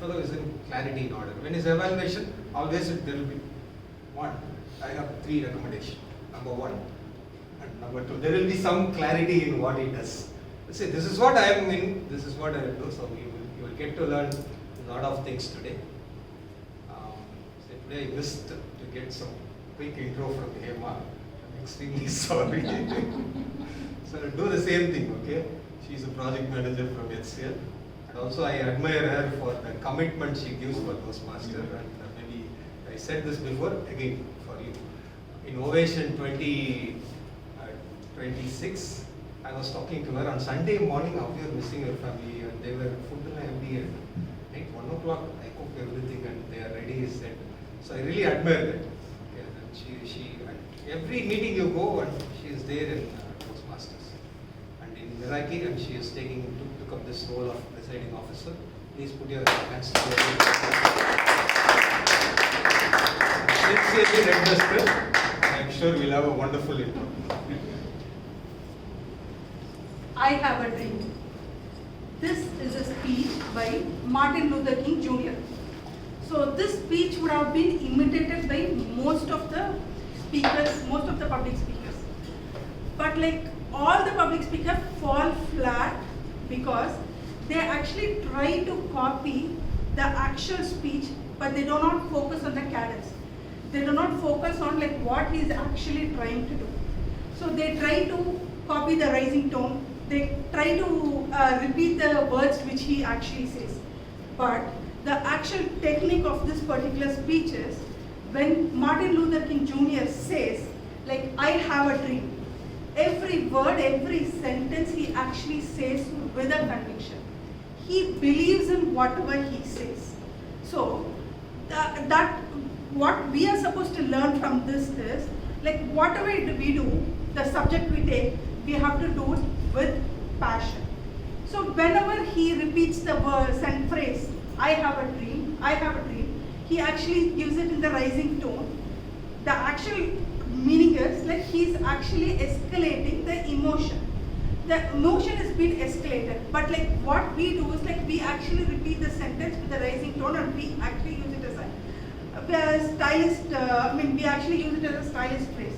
fellow isn't clarity in order. When it's evaluation, always there will be one. I have 3 recommendations. Number 1 and number 2. There will be some clarity in what he does. Let's say this is what I am in, this is what I will do. So you will get to learn a lot of things today. So today I missed to get some quick intro from Hema. I'm extremely sorry. So I'll do the same thing, okay? She's a project manager from HCL. And also I admire her for the commitment she gives for Toastmaster. And maybe I said this before, again for you. In Ovation 2026, I was talking to her on Sunday morning after you're missing your family, and they were food and MD at right, 1 o'clock. I cook everything and they are ready, he said. So I really admire that. Okay, and she every meeting you go and she is there in Toastmasters and in Meraki, and she is took up this role of presiding officer. Please put your hands together. Sincerely requested. I am sure we'll have a wonderful intro. I have a dream. This is a speech by Martin Luther King Jr. So this speech would have been imitated by most of the speakers, most of the public speakers. But like all the public speakers fall flat because they actually try to copy the actual speech, but they do not focus on the cadence. They do not focus on like what he is actually trying to do. So they try to copy the rising tone. They try to repeat the words which he actually says. But the actual technique of this particular speech is when Martin Luther King Jr. says, like, I have a dream. Every word, every sentence he actually says with a conviction. He believes in whatever he says. So that what we are supposed to learn from this is, like, whatever we do, the subject we take, we have to do it with passion. So whenever he repeats the words and phrase, I have a dream, he actually gives it in the rising tone. The actual meaning is like he's actually escalating the emotion. The emotion is being escalated, but like what we do is like we actually repeat the sentence with the rising tone, and we actually use it as a stylist, we actually use it as a stylist phrase.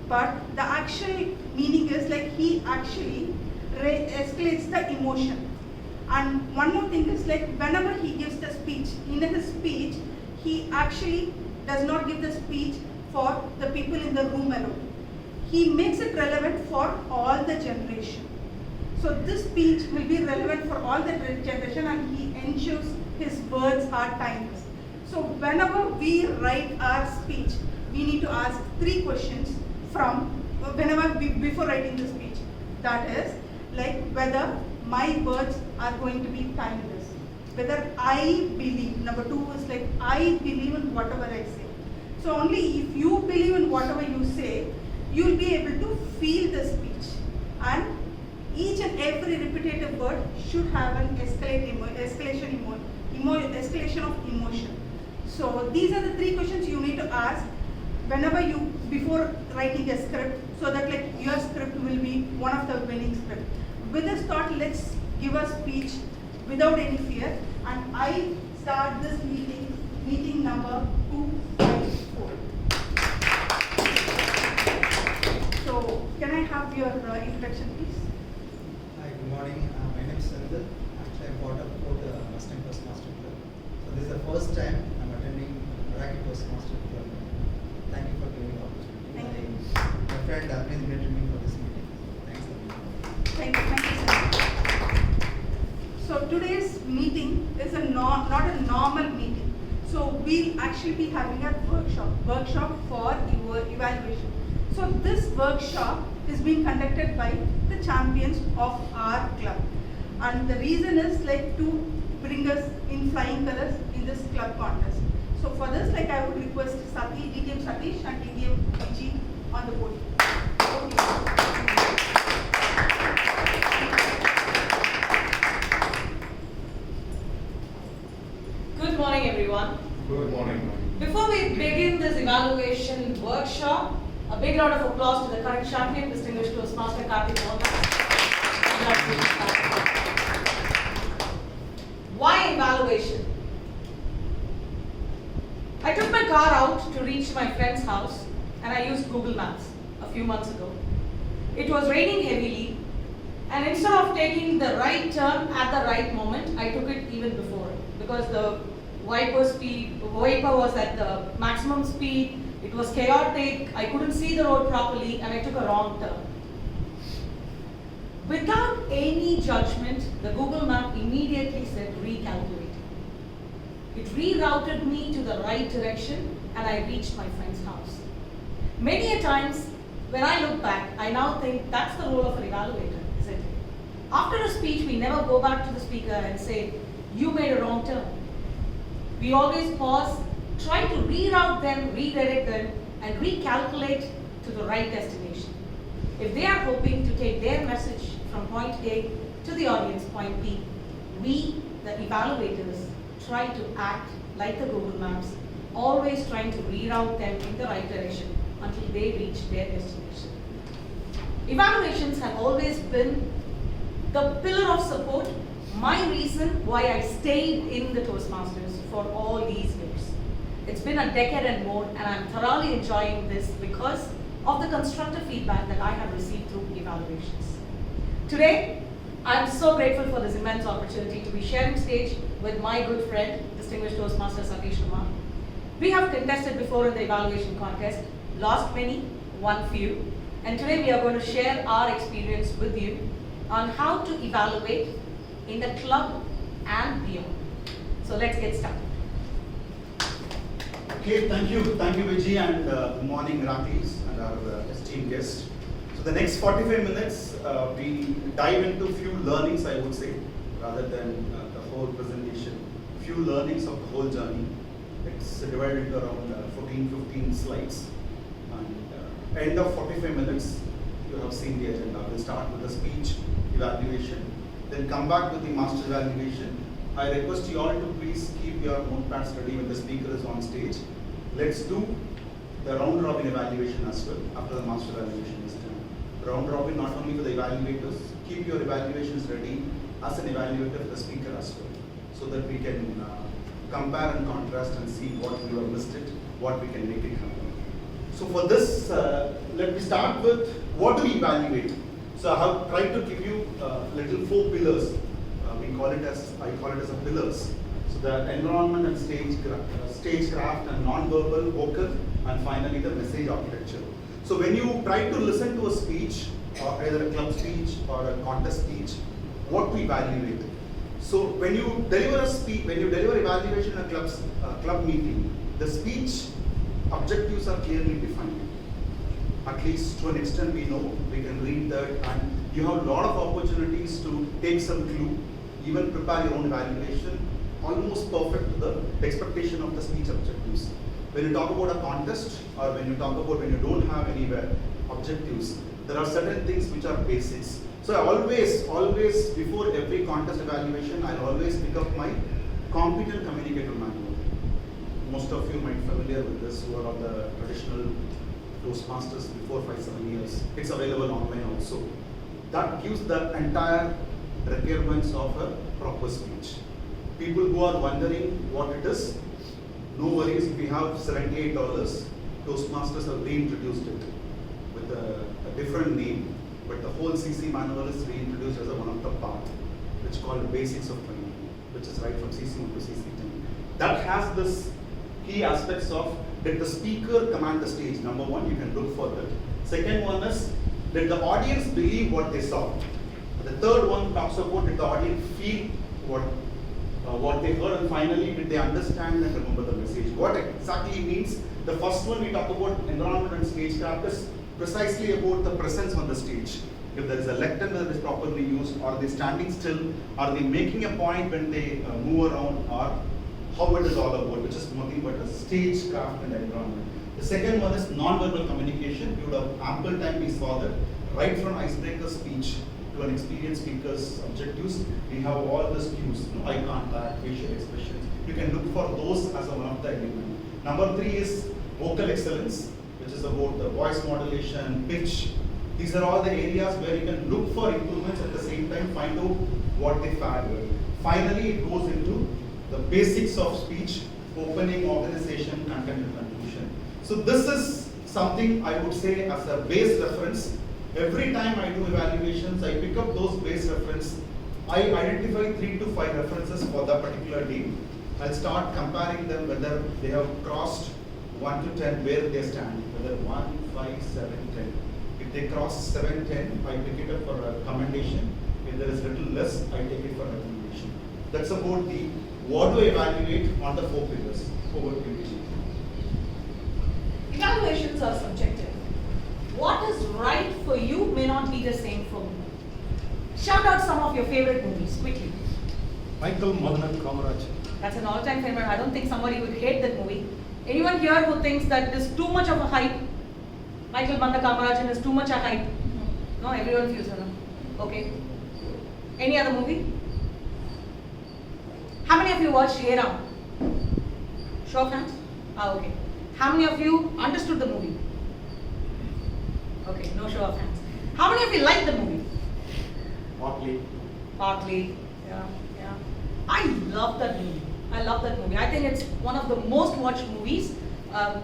But the actual meaning is like he actually escalates the emotion. And one more thing is like whenever he gives the speech, in his speech, he actually does not give the speech for the people in the room alone. He makes it relevant for all the generation. So this speech will be relevant for all the generation, and he ensures his words are timeless. So whenever we write our speech, we need to ask 3 questions before writing the speech. That is, like whether my words are going to be timeless. Whether I believe. Number 2 is like I believe in whatever I say. So only if you believe in whatever you say, you will be able to feel the speech. And each and every repetitive word should have an escalation of emotion. So these are the 3 questions you need to ask before writing a script, so that like your script will be one of the winning script. With this thought, let's give a speech without any fear, and I start this meeting number 254. So can I have your introduction, please? Hi, good morning. My name is Sandil. Actually, I'm part of the Western Toastmaster Club. So this is the first time I'm attending Meraki Toastmaster Club. Thank you for giving the opportunity. Thank you. My friend please invited me for this meeting. Thanks a lot. Thank you, sir. So today's meeting is not a normal meeting. So we'll actually be having a workshop for evaluation. So this workshop is being conducted by the champions of our club. And the reason is like to bring us in flying colors in this club contest. So for this, like I would request DTM Satish and DTM Vijay on the board. Good morning, everyone. Good morning. Before we begin this evaluation workshop, a big round of applause to the current champion, distinguished Toastmaster Karthik Mohan. Why evaluation? I took my car out to reach my friend's house and I used Google Maps a few months ago. It was raining heavily, and instead of taking the right turn at the right moment, I took it even before because the wiper was at the maximum speed, it was chaotic, I couldn't see the road properly, and I took a wrong turn. Without any judgment, the Google map immediately said recalculate. It rerouted me to the right direction and I reached my friend's house. Many a times, when I look back, I now think that's the role of an evaluator, isn't it? After a speech, we never go back to the speaker and say, you made a wrong turn. We always pause, try to reroute them, redirect them, and recalculate to the right destination. If they are hoping to take their message from point A to the audience point B, we, the evaluators, try to act like the Google Maps, always trying to reroute them in the right direction until they reach their destination. Evaluations have always been the pillar of support, my reason why I stayed in the Toastmasters for all these years. It's been a decade and more, and I'm thoroughly enjoying this because of the constructive feedback that I have received through evaluations. Today, I'm so grateful for this immense opportunity to be sharing stage with my good friend, distinguished Toastmaster Satish Kumar. We have contested before in the evaluation contest, lost many, won few, and today we are going to share our experience with you on how to evaluate in the club and beyond. So let's get started. Okay, thank you Vijay, and good morning Meraki and our esteemed guests. So the next 45 minutes, we dive into few learnings, I would say, rather than the whole presentation. Few learnings of the whole journey. It's divided into around 14-15 slides. And end of 45 minutes, you have seen the agenda. We'll start with the speech evaluation, then come back with the master evaluation. I request you all to please keep your notepads ready when the speaker is on stage. Let's do the round robin evaluation as well after the master evaluation is done. Round robin not only for the evaluators, keep your evaluations ready as an evaluator for the speaker as well, so that we can compare and contrast and see what we have missed it, what we can make it happen. So for this, let me start with what do we evaluate. So I have tried to give you little 4 pillars. I call it as a pillars. So the environment and stagecraft and non-verbal, vocal, and finally the message architecture. So when you try to listen to a speech, or either a club speech or a contest speech, what we evaluate. So when you deliver a speech, when you deliver evaluation in a club meeting, the speech objectives are clearly defined. At least to an extent we know, we can read that, and you have a lot of opportunities to take some clue, even prepare your own evaluation, almost perfect to the expectation of the speech objectives. When you talk about a contest, or when you don't have any objectives, there are certain things which are basics. So I always before every contest evaluation, I always pick up my competent communicator manual. Most of you might be familiar with this who are on the traditional Toastmasters before 5-7 years. It's available online also. That gives the entire requirements of a proper speech. People who are wondering what it is, no worries, if we have $78, Toastmasters have reintroduced it with a different name, but the whole CC manual is reintroduced as one of the part, which called Basics of Training, which is right from CC1 to CC10. That has this key aspects of, did the speaker command the stage? Number one, you can look for that. Second one is, did the audience believe what they saw? The third one talks about, did the audience feel what they heard? And finally, did they understand and remember the message? What exactly means? The first one we talk about, environment and stagecraft, is precisely about the presence on the stage. If there is a lectern that is properly used, are they standing still? Are they making a point when they move around, or how it is all about, which is nothing but a stagecraft and environment. The second one is non-verbal communication. You would have ample time, we saw that, right from icebreaker speech to an experienced speaker's objectives, we have all the cues, eye contact, facial expressions. You can look for those as one of the elements. Number 3 is vocal excellence, which is about the voice modulation, pitch. These are all the areas where you can look for improvements, at the same time find out what they fared with. Finally, it goes into the basics of speech, opening, organization, content, and conclusion. So this is something I would say as a base reference. Every time I do evaluations, I pick up those base reference. I identify 3 to 5 references for that particular day. I'll start comparing them whether they have crossed 1 to 10, where they stand, whether 1, 5, 7, 10. If they cross 7, 10, I pick it up for a commendation. If there is little less, I take it for recommendation. That's about the what to evaluate on the 4 pillars. Over to you. Evaluations are subjective. What is right for you may not be the same for me. Shout out some of your favorite movies quickly. Michael Madhanan Kamaraj. That's an all-time favorite. I don't think somebody would hate that movie. Anyone here who thinks that it is too much of a hype? Michael Banda Kamarajan is too much a hype? No, everyone feels it. Okay. Any other movie? How many of you watched Hey Ram? Show of hands? Okay. How many of you understood the movie? Okay, no show of hands. How many of you liked the movie? Partly. Yeah. I love that movie. I think it's one of the most watched movies.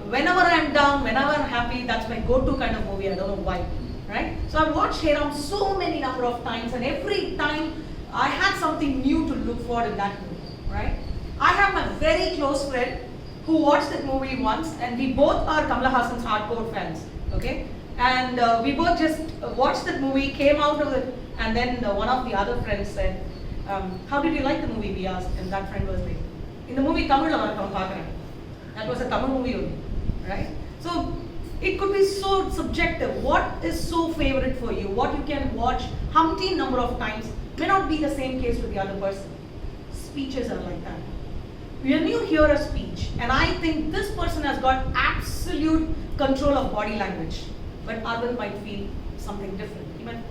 Whenever I'm down, whenever I'm happy, that's my go-to kind of movie. I don't know why, right? So I've watched Hey Ram so many number of times, and every time I had something new to look for in that movie, right? I have my very close friend who watched that movie once, and we both are Kamala Hassan's hardcore fans, okay? And we both just watched that movie, came out of it, and then one of the other friends said, how did you like the movie, we asked, and that friend was like, in the movie Tamil that was a Tamil movie only, right? So it could be so subjective. What is so favorite for you? What you can watch umpteen number of times may not be the same case with the other person. Speeches are like that. When you hear a speech, and I think this person has got absolute control of body language, but Arvind might feel something different. Even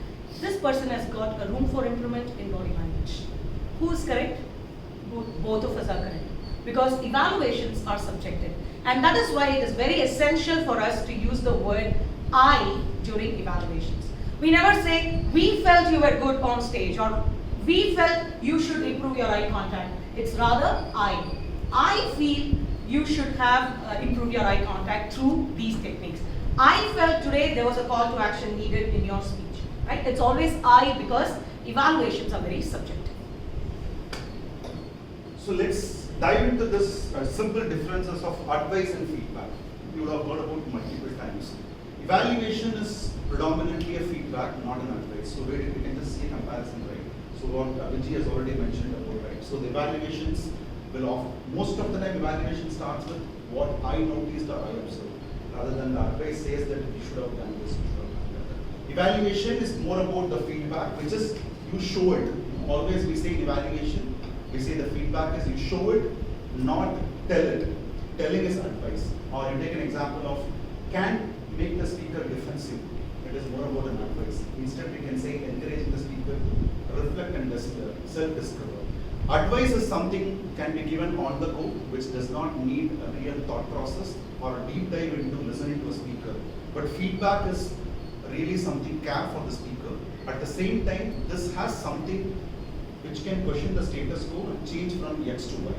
this person has got a room for improvement in body language. Who is correct? Both of us are correct. Because evaluations are subjective. And that is why it is very essential for us to use the word I during evaluations. We never say, we felt you were good on stage, or we felt you should improve your eye contact. It's rather I. I feel you should have improved your eye contact through these techniques. I felt today there was a call to action needed in your speech. Right? It's always I, because evaluations are very subjective. So let's dive into this simple differences of advice and feedback. You would have heard about it multiple times. Evaluation is predominantly a feedback, not an advice. So we can just see a comparison, right? So what Vijay has already mentioned about, right? So the evaluations will often, most of the time evaluation starts with what I noticed or I observed, rather than the advice says that you should have done this, you should have done that. Evaluation is more about the feedback, which is you show it. Always we say in evaluation, we say the feedback is you show it, not tell it. Telling is advice. Or you take an example of can make the speaker defensive. It is more about an advice. Instead, we can say encouraging the speaker to reflect and self-discover. Advice is something can be given on the go, which does not need a real thought process or a deep dive into listening to a speaker. But feedback is really something care for the speaker. At the same time, this has something which can question the status quo and change from X to Y.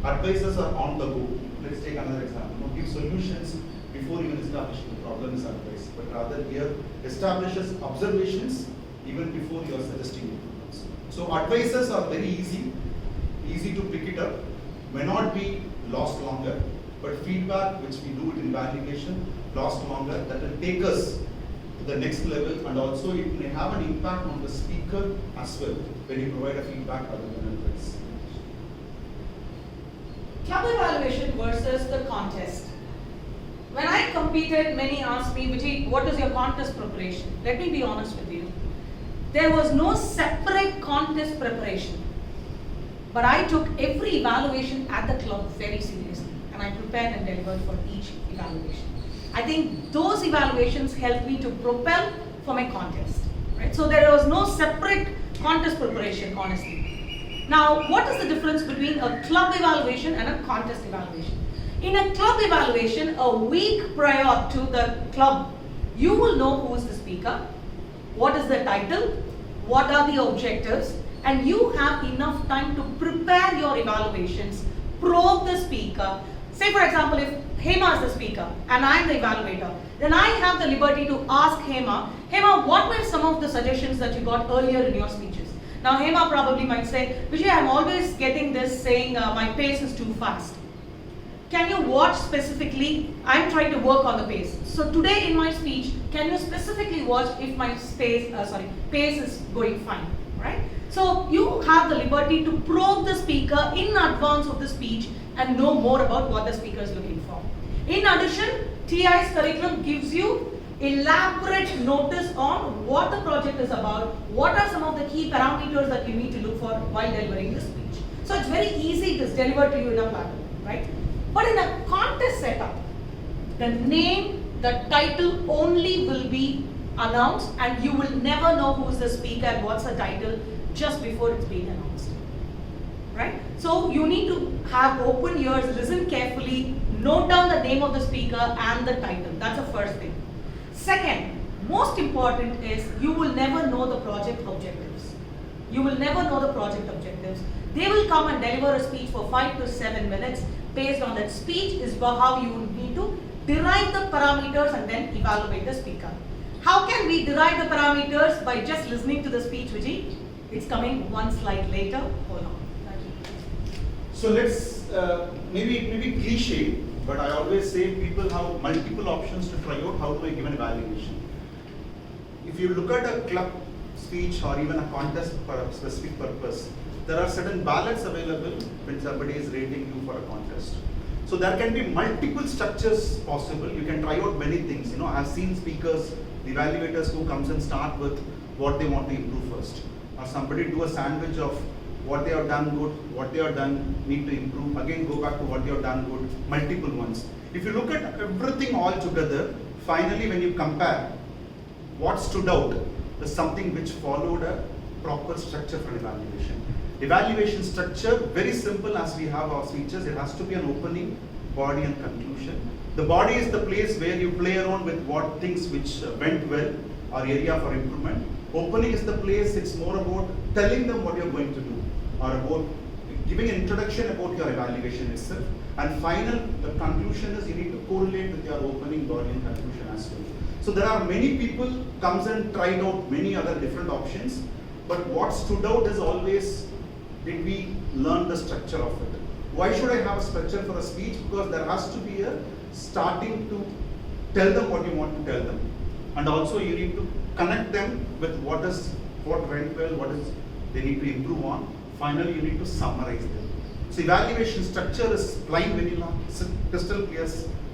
Advices are on the go. Let's take another example. Don't give solutions before even establishing the problem is advice, but rather here establishes observations even before you are suggesting improvements. So advices are very easy to pick it up, may not be lost longer, but feedback, which we do it in evaluation, lost longer, that will take us to the next level, and also it may have an impact on the speaker as well when you provide a feedback other than advice. Club evaluation versus the contest. When I competed, many asked me, Vijay, what is your contest preparation? Let me be honest with you. There was no separate contest preparation. But I took every evaluation at the club very seriously, and I prepared and delivered for each evaluation. I think those evaluations helped me to propel for my contest. Right? So there was no separate contest preparation, honestly. Now, what is the difference between a club evaluation and a contest evaluation? In a club evaluation, a week prior to the club, you will know who is the speaker, what is the title, what are the objectives, and you have enough time to prepare your evaluations probe the speaker. Say for example, if Hema is the speaker and I am the evaluator, then I have the liberty to ask Hema, what were some of the suggestions that you got earlier in your speeches? Now Hema probably might say, Vijay, I'm always getting this saying my pace is too fast. Can you watch specifically? I'm trying to work on the pace. So today in my speech, can you specifically watch if my pace is going fine, right? So you have the liberty to probe the speaker in advance of the speech and know more about what the speaker is looking for. In addition, TI's curriculum gives you elaborate notice on what the project is about, what are some of the key parameters that you need to look for while delivering the speech. So it's very easy to deliver to you in a platter, right? But in a contest setup, the name, the title only will be announced and you will never know who's the speaker and what's the title just before it's being announced, right? So you need to have open ears, listen carefully, note down the name of the speaker and the title. That's the first thing. Second, most important is you will never know the project objectives. You will never know the project objectives. They will come and deliver a speech for 5 to 7 minutes. Based on that speech is how you will need to derive the parameters and then evaluate the speaker. How can we derive the parameters? By just listening to the speech, Vijay. It's coming one slide later. Hold on. So let's maybe cliche, but I always say people have multiple options to try out. How do I give an evaluation? If you look at a club speech or even a contest for a specific purpose, there are certain ballots available when somebody is rating you for a contest. So there can be multiple structures possible. You can try out many things. I've seen speakers, the evaluators who comes and start with what they want to improve first. Or somebody do a sandwich of what they have done good, what they have done need to improve, again go back to what they have done good, multiple ones. If you look at everything all together, finally when you compare, what stood out is something which followed a proper structure for evaluation. Evaluation structure, very simple as we have our speeches. It has to be an opening, body and conclusion. The body is the place where you play around with what things which went well or area for improvement. Opening is the place, it's more about telling them what you're going to do or about giving an introduction about your evaluation itself. And final, the conclusion is you need to correlate with your opening, body and conclusion as well. So there are many people comes and tried out many other different options, but what stood out is always, did we learn the structure of it? Why should I have a structure for a speech? Because there has to be a starting to tell them what you want to tell them. And also you need to connect them with what went well, what is they need to improve on. Finally, you need to summarize them. So evaluation structure is plain vanilla, crystal clear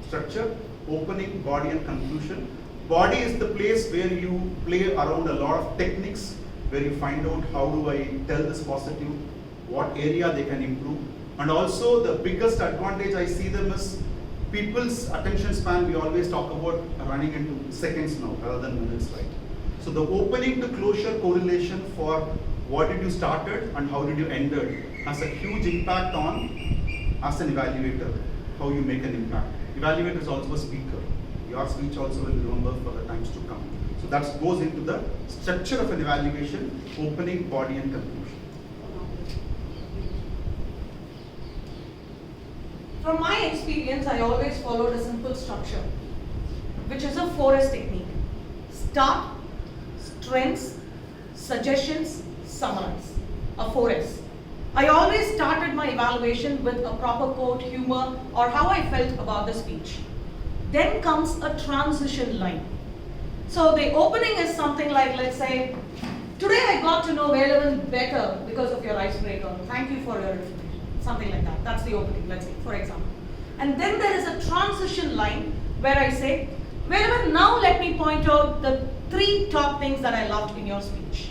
structure, opening, body and conclusion. Body is the place where you play around a lot of techniques, where you find out how do I tell this positive, what area they can improve. And also the biggest advantage I see them is people's attention span. We always talk about running into seconds now rather than minutes, right? So the opening to closure correlation for what did you started and how did you ended has a huge impact on, as an evaluator, how you make an impact. Evaluator is also a speaker. Your speech also will remember for the times to come. So that goes into the structure of an evaluation, opening, body and conclusion. From my experience, I always followed a simple structure, which is a 4S technique. Start, strengths, suggestions, summarize. A 4S. I always started my evaluation with a proper quote, humor, or how I felt about the speech. Then comes a transition line. So the opening is something like, let's say, today I got to know Eval better because of your icebreaker. Thank you for your information. Something like that. That's the opening, let's say, for example. And then there is a transition line where I say, Eval, now let me point out the 3 top things that I loved in your speech.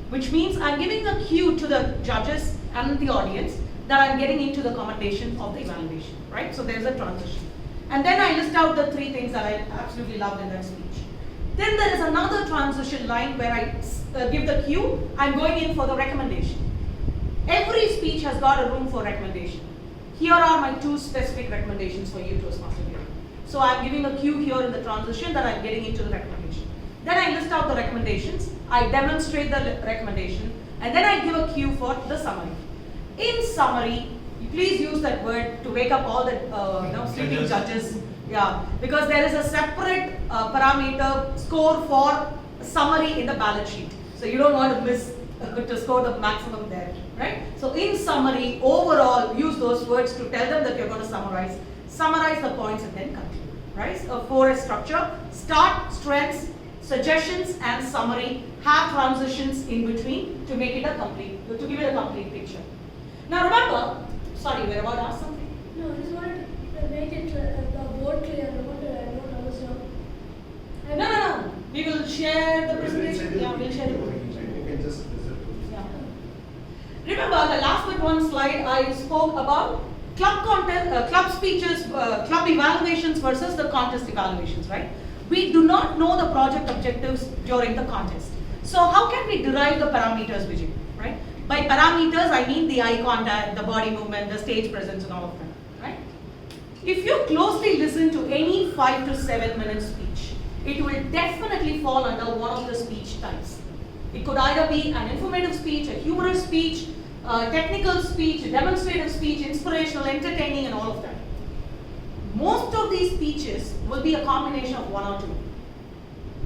Which means I'm giving a cue to the judges and the audience that I'm getting into the commendation of the evaluation, right? So there's a transition. And then I list out the 3 things that I absolutely loved in that speech. Then there is another transition line where I give the cue, I'm going in for the recommendation. Every speech has got a room for recommendation. Here are my 2 specific recommendations for you, Toastmaster. So I'm giving a cue here in the transition that I'm getting into the recommendation. Then I list out the recommendations, I demonstrate the recommendation, and then I give a cue for the summary. In summary, please use the that word to wake up all the sleeping judges. Yeah, because there is a separate parameter score for summary in the balance sheet. So you don't want to miss to score the maximum there, right? So in summary, overall, use those words to tell them that you're going to summarize the points and then conclude, right? So 4S structure: start, strengths, suggestions, and summary. Have transitions in between to make it to give it a complete picture. Now remember, sorry, we're about to ask something. No, I just wanted to make it the board clear. I don't understand. No. We will share the presentation. Yeah, we'll share the You presentation. can just visit. Yeah. Remember the last but one slide I spoke about club contest, club speeches, club evaluations versus the contest evaluations, right? We do not know the project objectives during the contest. So how can we derive the parameters, Vijay, right? By parameters, I mean the eye contact, the body movement, the stage presence, and all of them, right? If you closely listen to any 5 to 7 minute speech, it will definitely fall under one of the speech types. It could either be an informative speech, a humorous speech, a technical speech, a demonstrative speech, inspirational, entertaining, and all of that. Most of these speeches will be a combination of one or two.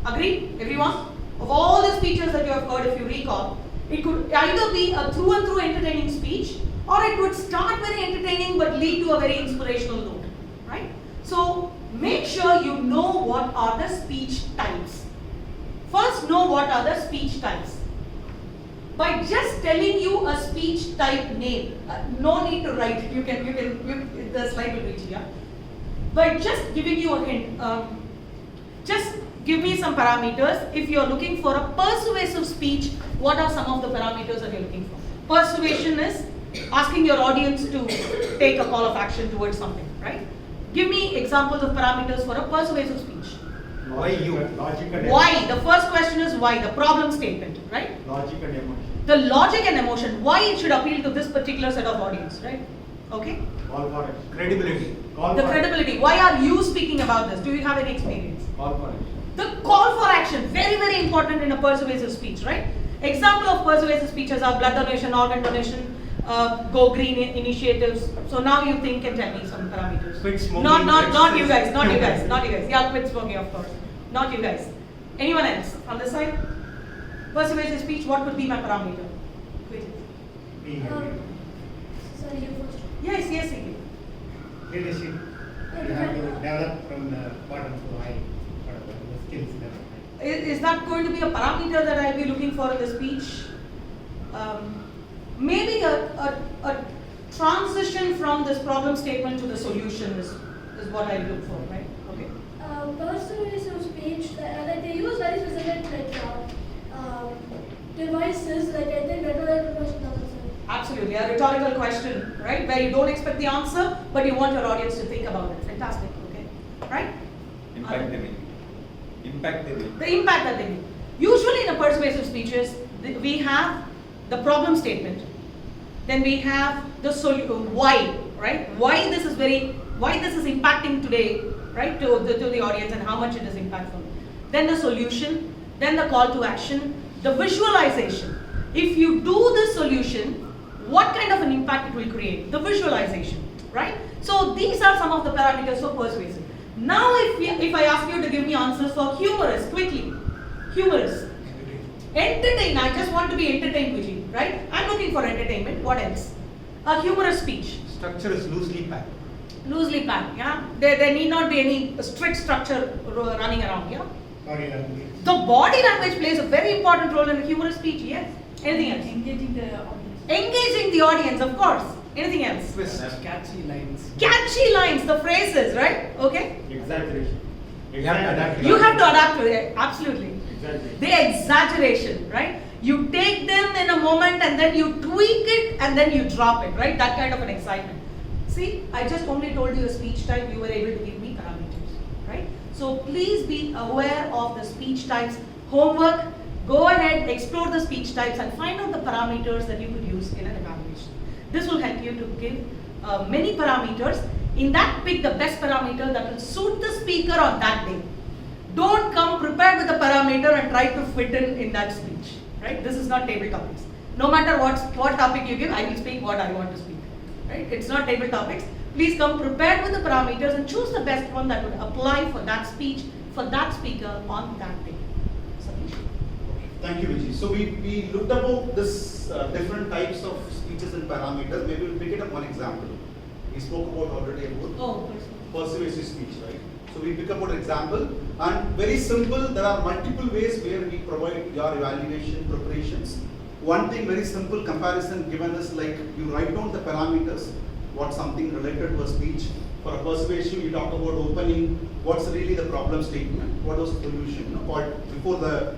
Agree, everyone? Of all the speeches that you have heard, if you recall, it could either be a through and through entertaining speech, or it would start very entertaining but lead to a very inspirational note, right? So make sure you know what are the speech types. First, know what are the speech types. By just telling you a speech type name, no need to write. The slide will reach here. By just giving you a hint, just give me some parameters. If you are looking for a persuasive speech, what are some of the parameters that you're looking for? Persuasion is asking your audience to take a call of action towards something, right? Give me examples of parameters for a persuasive speech. Why you? Logic and Why? The first question is why, the problem statement, right? Logic and emotion. The logic and emotion, why it should appeal to this particular set of audience, right? Okay? Call for it. Credibility. Call The for credibility, why are you speaking about this? Do you have any experience? it. Call for it. The call for action, very, very important in a persuasive speech, right? Example of persuasive speeches are blood donation, organ donation, Go Green initiatives. So now you think and tell me some parameters. Quit smoking. Not you guys, not you guys, not you guys. Yeah, quit smoking, of course. Not you guys. Anyone else on this side? Persuasive speech, what would be my parameter? Quit. Sorry, you first. Yes, Iggy. Leadership. You have to develop from the bottom to high, whatever the skills development. Is that going to be a parameter that I'll be looking for in the speech? Maybe a transition from this problem statement to the solution is what I look for, right? Okay. Persuasive speech, like they use very specific devices, like I think rhetorical question doesn't say. Absolutely, a rhetorical question, right? Where you don't expect the answer, but you want your audience to think about it. Fantastic, okay? Right? Impact they make. Impact they make. The impact that they make. Usually in a persuasive speeches, we have the problem statement, then we have the why, right? Why this is impacting today, right, to the audience and how much it is impactful. Then the solution, then the call to action, the visualization. If you do the solution, what kind of an impact it will create? The visualization, right? So these are some of the parameters for persuasive. Now if I ask you to give me answers for humorous, quickly. Humorous. Entertain, I just want to be entertained, Vijay, right? I'm looking for entertainment. What else? A humorous speech. Structure is loosely packed. Loosely packed, yeah? There need not be any strict structure running around, yeah? Body language. The body language plays a very important role in a humorous speech, yes? Anything else? Engaging the audience. Engaging the audience, of course. Anything else? Twist. Catchy lines. Catchy lines, the phrases, right? Okay? Exaggeration. You have to adapt. You have to adapt to it, absolutely. Exaggeration. The exaggeration, right? You take them in a moment and then you tweak it and then you drop it, right? That kind of an excitement. See, I just only told you a speech type, you were able to give me parameters, right? So please be aware of the speech types. Homework, go ahead, explore the speech types and find out the parameters that you could use in an evaluation. This will help you to give many parameters. In that, pick the best parameter that will suit the speaker on that day. Don't come prepared with a parameter and try to fit in that speech, right? This is not table topics. No matter what topic you give, I will speak what I want to speak. right? It's not table topics. Please come prepared with the parameters and choose the best one that would apply for that speech, for that speaker on that day. Satish? Thank you, Vijay. So we looked about this different types of speeches and parameters. Maybe we'll pick it up one example. We spoke about already about Oh, persuasive speech, right? So we pick up an example, and very simple. There are multiple ways where we provide your evaluation preparations. One thing, very simple comparison given is like you write down the parameters, what something related to a speech. For a persuasion, you talk about opening, what's really the problem statement, what was the solution, before the,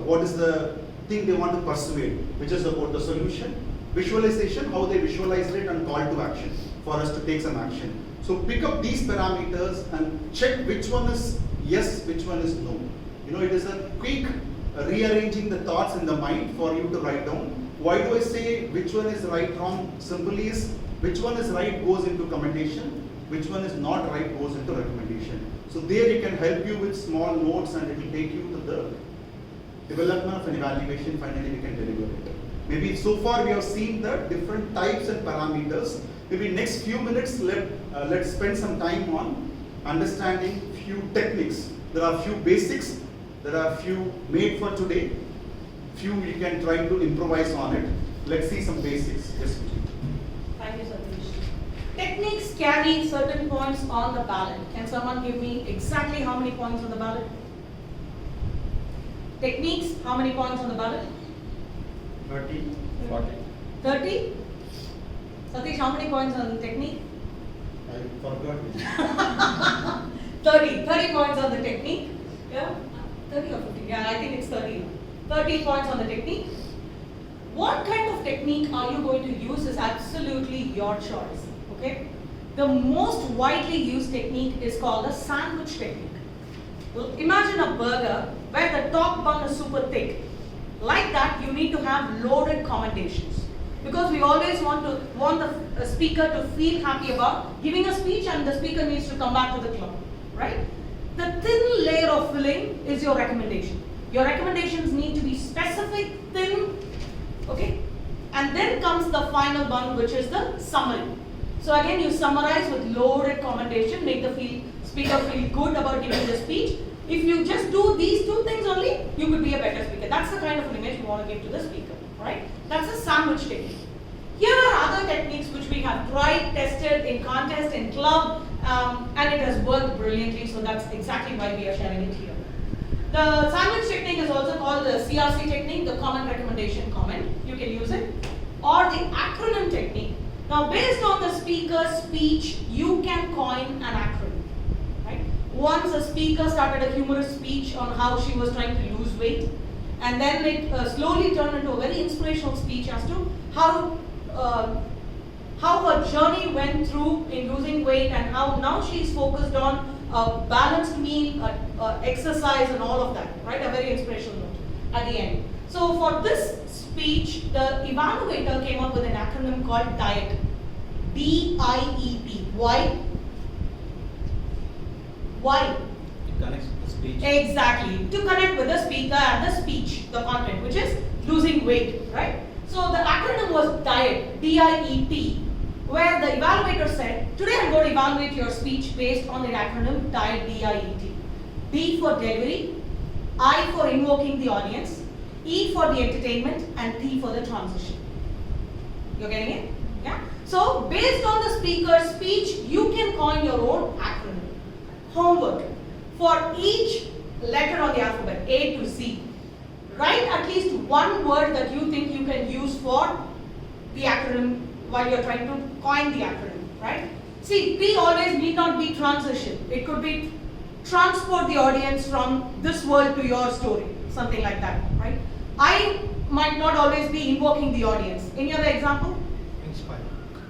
what is the thing they want to persuade, which is about the solution, visualization, how they visualize it, and call to action for us to take some action. So pick up these parameters and check which one is yes, which one is no. It is a quick rearranging the thoughts in the mind for you to write down. Why do I say which one is right, wrong? Simply is which one is right goes into commendation, which one is not right goes into recommendation. So there it can help you with small notes, and it will take you to the development of an evaluation. Finally, we can deliver it. Maybe so far we have seen the different types and parameters. Maybe next few minutes let's spend some time on understanding few techniques. There are few basics. There are few made for today. Few you can try to improvise on it. Let's see some basics. Yes, Vijay. thank you, Satish. Techniques carry certain points on the ballot. Can someone give me exactly how many points on the ballot? Techniques, how many points on the ballot? 30, 40. 30? Satish, how many points on the technique? I forgot. 30 points on the technique. Yeah? 30 or 50? Yeah, I think it's 30. 30 points on the technique. What kind of technique are you going to use is absolutely your choice. Okay? The most widely used technique is called the sandwich technique. Well, imagine a burger where the top bun is super thick. Like that, you need to have loaded commendations. Because we always want the speaker to feel happy about giving a speech, and the speaker needs to come back to the club, right? The thin layer of filling is your recommendation. Your recommendations need to be specific, thin, okay? And then comes the final bun, which is the summary. So again, you summarize with loaded commendation, make the speaker feel good about giving the speech. If you just do these two things only, you could be a better speaker. That's the kind of an image you want to give to the speaker, right? That's a sandwich technique. Here are other techniques which we have tried, tested in contest, in club, and it has worked brilliantly, so that's exactly why we are sharing it here. The sandwich technique is also called the CRC technique, the comment recommendation comment. You can use it. Or the acronym technique. Now, based on the speaker's speech, you can coin an acronym, right? Once a speaker started a humorous speech on how she was trying to lose weight, and then it slowly turned into a very inspirational speech as to how her journey went through in losing weight, and how now she's focused on a balanced meal, exercise, and all of that, right? A very inspirational note at the end. So for this speech, the evaluator came up with an acronym called DIET. DIEP. Why? Why? It connects with the speech. Exactly. To connect with the speaker and the speech, the content, which is losing weight, right? So the acronym was DIET, D-I-E-T, where the evaluator said, today I'm going to evaluate your speech based on the acronym DIET, D-I-E-T. D for delivery, I for invoking the audience, E for the entertainment, and T for the transition. You're getting it? Yeah? So based on the speaker's speech, you can coin your own acronym. Homework. For each letter on the alphabet, A to Z, write at least one word that you think you can use for the acronym while you're trying to coin the acronym, right? See, T always need not be transition. It could be transport the audience from this world to your story, something like that, right? I might not always be invoking the audience. Any other example? Inspire.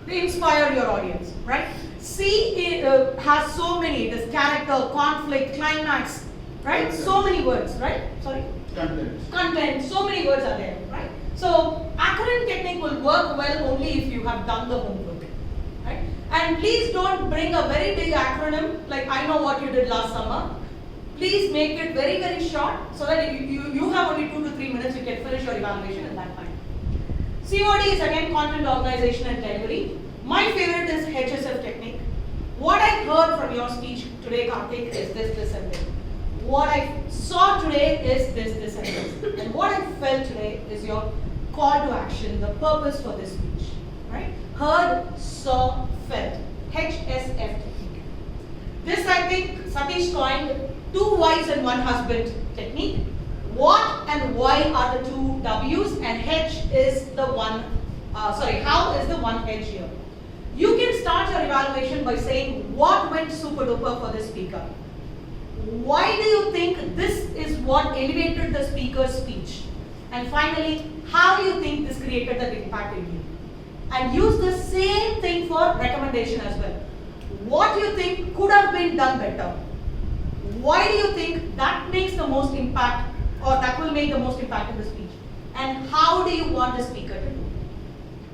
Inspire your audience, right? C has so many, this character, conflict, climax, right? So many words, right? Sorry? Content, so many words are there, right? So acronym technique will work well only if you have done the homework, right? And please don't bring a very big acronym like I know what you did last summer. Please make it very, very short so that you have only 2 to 3 minutes, you can finish your evaluation in that time. COD is again content organization and delivery. My favorite is HSF technique. What I heard from your speech today, Karthik, is this, and this. What I saw today is this, and this. And what I felt today is your call to action, the purpose for this speech. Right? Heard, saw, felt. HSF technique. This, I think, Satish coined 2 wives and 1 husband technique. What and why are the 2 W's, and H is the one, how is the one H here. You can start your evaluation by saying what went super duper for this speaker. Why do you think this is what elevated the speaker's speech? And finally, how do you think this created that impact in you? And use the same thing for recommendation as well. What do you think could have been done better? Why do you think that makes the most impact, or that will make the most impact in the speech? And how do you want the speaker to do?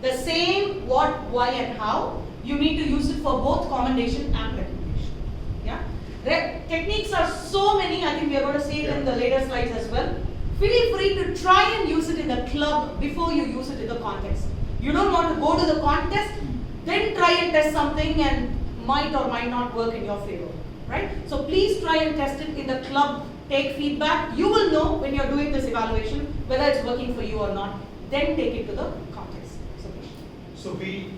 The same what, why, and how, you need to use it for both commendation and recommendation. Yeah? Techniques are so many, I think we are going to see it in the later slides as well. Feel free to try and use it in the club before you use it in the context. You don't want to go to the contest, then try and test something and might or might not work in your favor. Right? So please try and test it in the club, take feedback. You will know when you're doing this evaluation whether it's working for you or not. Then take it to the context. So we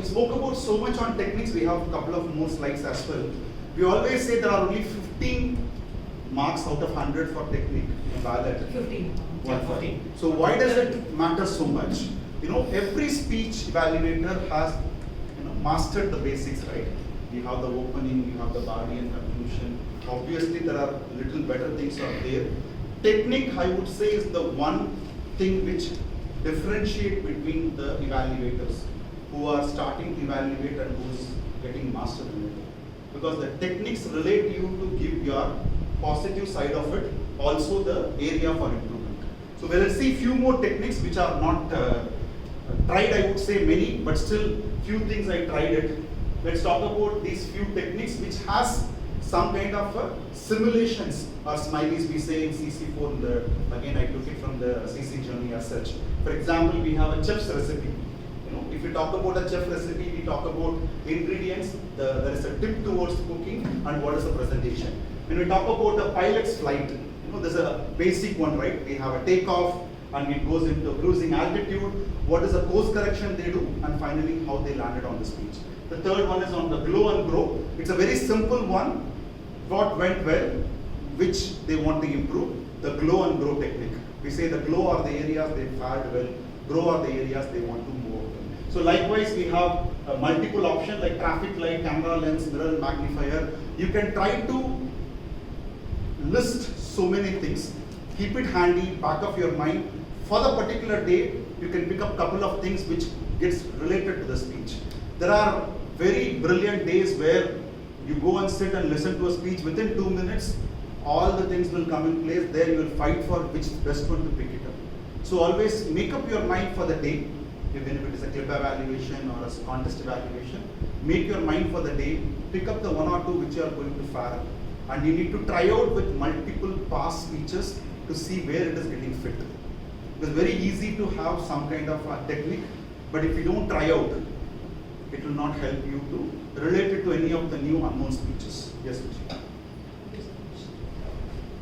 spoke about so much on techniques. We have a couple of more slides as well. We always say there are only 15 marks out of 100 for technique valid. 15. Yeah, 15. So why does it matter so much? Every speech evaluator has mastered the basics, right? You have the opening, you have the body and conclusion. Obviously, there are little better things out there. Technique, I would say, is the one thing which differentiate between the evaluators who are starting to evaluate and who's getting mastered in it. Because the techniques relate you to give your positive side of it, also the area for improvement. So we will see few more techniques which are not tried, I would say many, but still few things I tried it. Let's talk about these few techniques which has some kind of simulations or smileys we say in CC4. Again, I took it from the CC journey as such. For example, we have a chef's recipe. If we talk about a chef recipe, we talk about ingredients, there is a tip towards cooking and what is the presentation. When we talk about a pilot's flight, there's a basic one, right? We have a takeoff and it goes into cruising altitude, what is the course correction they do, and finally how they landed on the speech. The third one is on the glow and grow. It's a very simple one. What went well, which they want to improve, the glow and grow technique. We say the glow are the areas they fared well, grow are the areas they want to move on. So likewise, we have multiple options like traffic light, camera lens, mirror, magnifier. You can try to list so many things. Keep it handy, back of your mind. For the particular day, you can pick up a couple of things which gets related to the speech. There are very brilliant days where you go and sit and listen to a speech within 2 minutes, all the things will come in place. There you will fight for which best one to pick it up. So always make up your mind for the day, even if it is a clip evaluation or a contest evaluation. Make your mind for the day, pick up the 1 or 2 which you are going to fare, and you need to try out with multiple past speeches to see where it is getting fit. It's very easy to have some kind of a technique, but if you don't try out, it will not help you to relate it to any of the new unknown speeches. Yes, Vijay.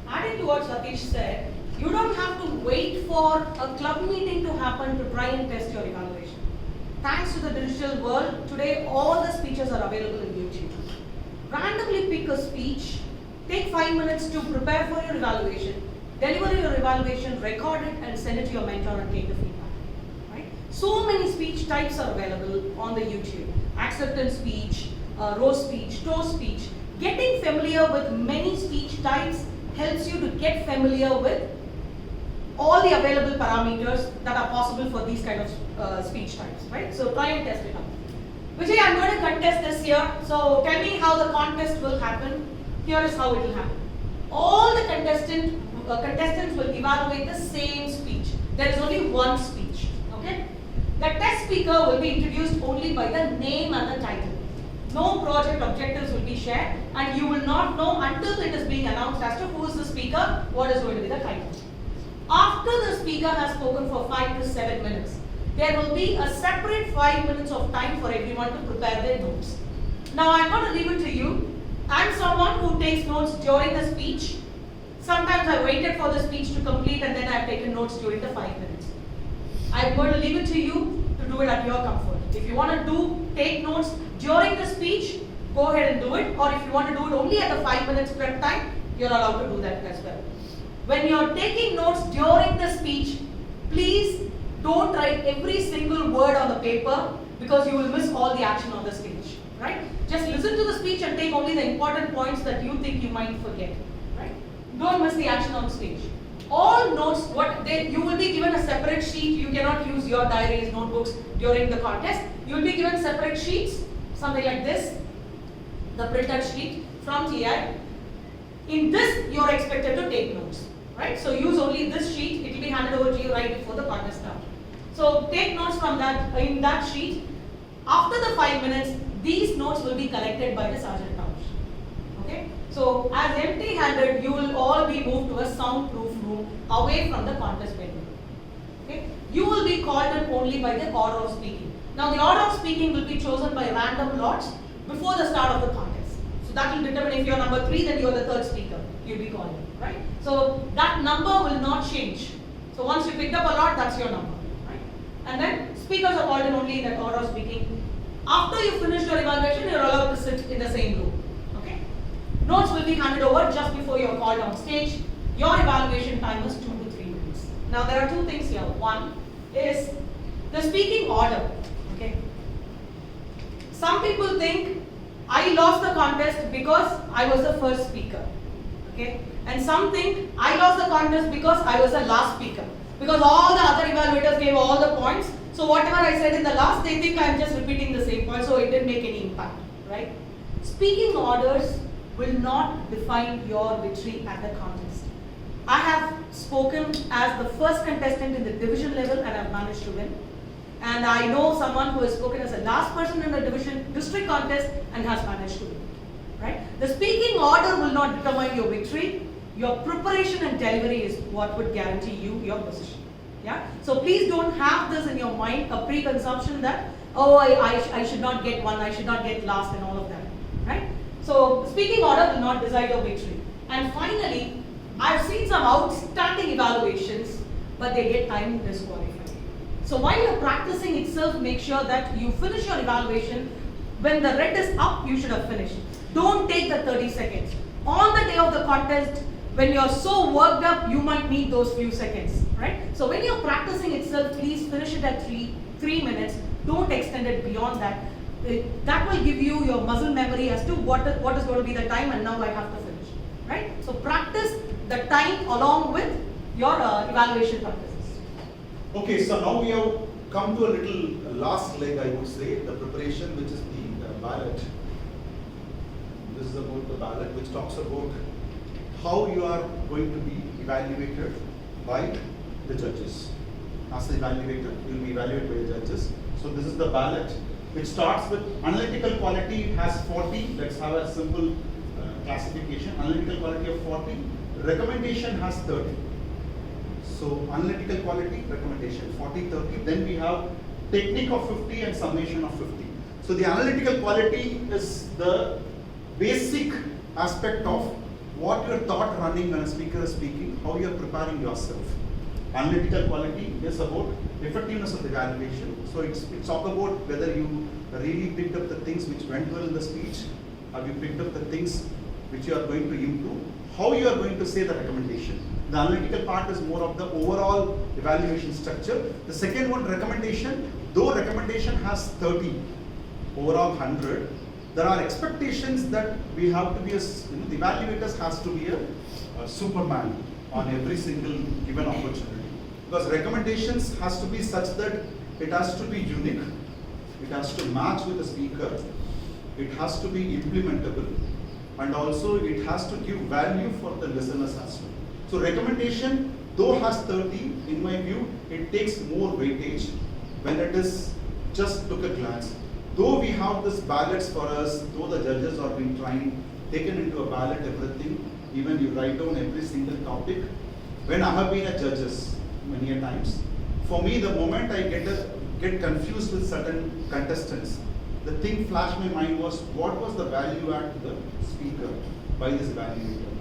Adding to what Satish said, you don't have to wait for a club meeting to happen to try and test your evaluation. Thanks to the digital world, today all the speeches are available in YouTube. Randomly pick a speech, take 5 minutes to prepare for your evaluation, deliver your evaluation, record it and send it to your mentor and take the feedback. Right? So many speech types are available on the YouTube. Acceptance speech, roast speech, toast speech. Getting familiar with many speech types helps you to get familiar with all the available parameters that are possible for these kind of speech types, right? So try and test it out. Vijay, I'm going to contest this year. So tell me how the contest will happen. Here is how it will happen. All the contestants will evaluate the same speech. There is only one speech, okay? The test speaker will be introduced only by the name and the title. No project objectives will be shared, and you will not know until it is being announced as to who is the speaker, what is going to be the title. After the speaker has spoken for 5 to 7 minutes, there will be a separate 5 minutes of time for everyone to prepare their notes. Now I'm going to leave it to you. I'm someone who takes notes during the speech. Sometimes I waited for the speech to complete and then I've taken notes during the 5 minutes. I'm going to leave it to you to do it at your comfort. If you want to take notes during the speech, go ahead and do it. Or if you want to do it only at the 5 minutes prep time, you're allowed to do that as well. When you're taking notes during the speech, please don't write every single word on the paper because you will miss all the action on the stage, right? Just listen to the speech and take only the important points that you think you might forget, right? Don't miss the action on stage. All notes, you will be given a separate sheet. You cannot use your diaries, notebooks during the contest. You will be given separate sheets, something like this, the printed sheet from TI. In this, you are expected to take notes, right? So use only this sheet. It will be handed over to you right before the contest starts. So take notes from that in that sheet. After the 5 minutes, these notes will be collected by the sergeant pouch. Okay? So as empty-handed, you will all be moved to a soundproof room away from the contest venue. Okay? You will be called in only by the order of speaking. Now the order of speaking will be chosen by random lots before the start of the contest. So that will determine if you are number 3, then you are the third speaker. You'll be called in, right? So that number will not change. So once you picked up a lot, that's your number, right? And then speakers are called in only in that order of speaking. After you finish your evaluation, you're allowed to sit in the same room. Okay? Notes will be handed over just before you're called on stage. Your evaluation time is 2 to 3 minutes. Now there are two things here. One is the speaking order. Okay? Some people think I lost the contest because I was the first speaker. Okay? And some think I lost the contest because I was the last speaker. Because all the other evaluators gave all the points. So whatever I said in the last, they think I'm just repeating the same point, so it didn't make any impact, right? Speaking orders will not define your victory at the contest. I have spoken as the first contestant in the division level and I've managed to win. And I know someone who has spoken as the last person in the district contest and has managed to win, right? The speaking order will not determine your victory. Your preparation and delivery is what would guarantee you your position. Yeah? So please don't have this in your mind, a preconception that, oh, I should not get one, I should not get last and all of that, right? So speaking order will not decide your victory. And finally, I've seen some outstanding evaluations, but they get time disqualified. So while you're practicing itself, make sure that you finish your evaluation. When the red is up, you should have finished. Don't take the 30 seconds. On the day of the contest, when you're so worked up, you might need those few seconds, right? So when you're practicing itself, please finish it at 3 minutes. Don't extend it beyond that. That will give you your muscle memory as to what is going to be the time and now I have to finish, right? So practice the time along with your evaluation practices. Okay, so now we have come to a little last leg, I would say, the preparation, which is the ballot. This is about the ballot, which talks about how you are going to be evaluated by the judges. As the evaluator, you will be evaluated by the judges. So this is the ballot, which starts with analytical quality. It has 40. Let's have a simple classification. Analytical quality of 40. Recommendation has 30. So analytical quality, recommendation 40, 30. Then we have technique of 50 and summation of 50. So the analytical quality is the basic aspect of what your thought running when a speaker is speaking, how you are preparing yourself. Analytical quality is about effectiveness of the evaluation. So it's talk about whether you really picked up the things which went well in the speech, have you picked up the things which you are going to improve, how you are going to say the recommendation. The analytical part is more of the overall evaluation structure. The second one, recommendation, though recommendation has 30, overall 100, there are expectations that we have to be, the evaluators has to be a superman on every single given opportunity. Because recommendations has to be such that it has to be unique, it has to match with the speaker, it has to be implementable, and also it has to give value for the listeners as well. So recommendation, though has 30, in my view, it takes more weightage when it is just took a glance. Though we have this ballots for us, though the judges are being taken into a ballot everything, even you write down every single topic. When I have been a judges many a times, for me the moment I get a get confused with certain contestants, the thing flashed my mind was what was the value add to the speaker by this evaluator?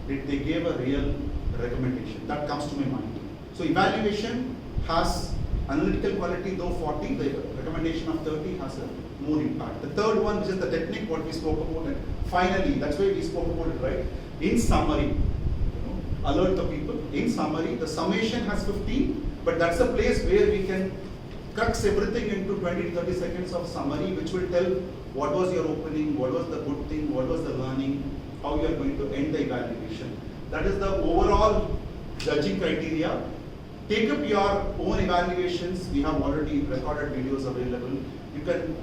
Did they give a real recommendation? That comes to my mind. So evaluation has analytical quality, though 40, the recommendation of 30 has a more impact. The third one, which is the technique, what we spoke about it. Finally, that's why we spoke about it, right? In summary, alert the people. In summary, the summation has 15, but that's a place where we can crux everything into 20 to 30 seconds of summary, which will tell what was your opening, what was the good thing, what was the learning, how you are going to end the evaluation. That is the overall judging criteria. Take up your own evaluations. We have already recorded videos available. You can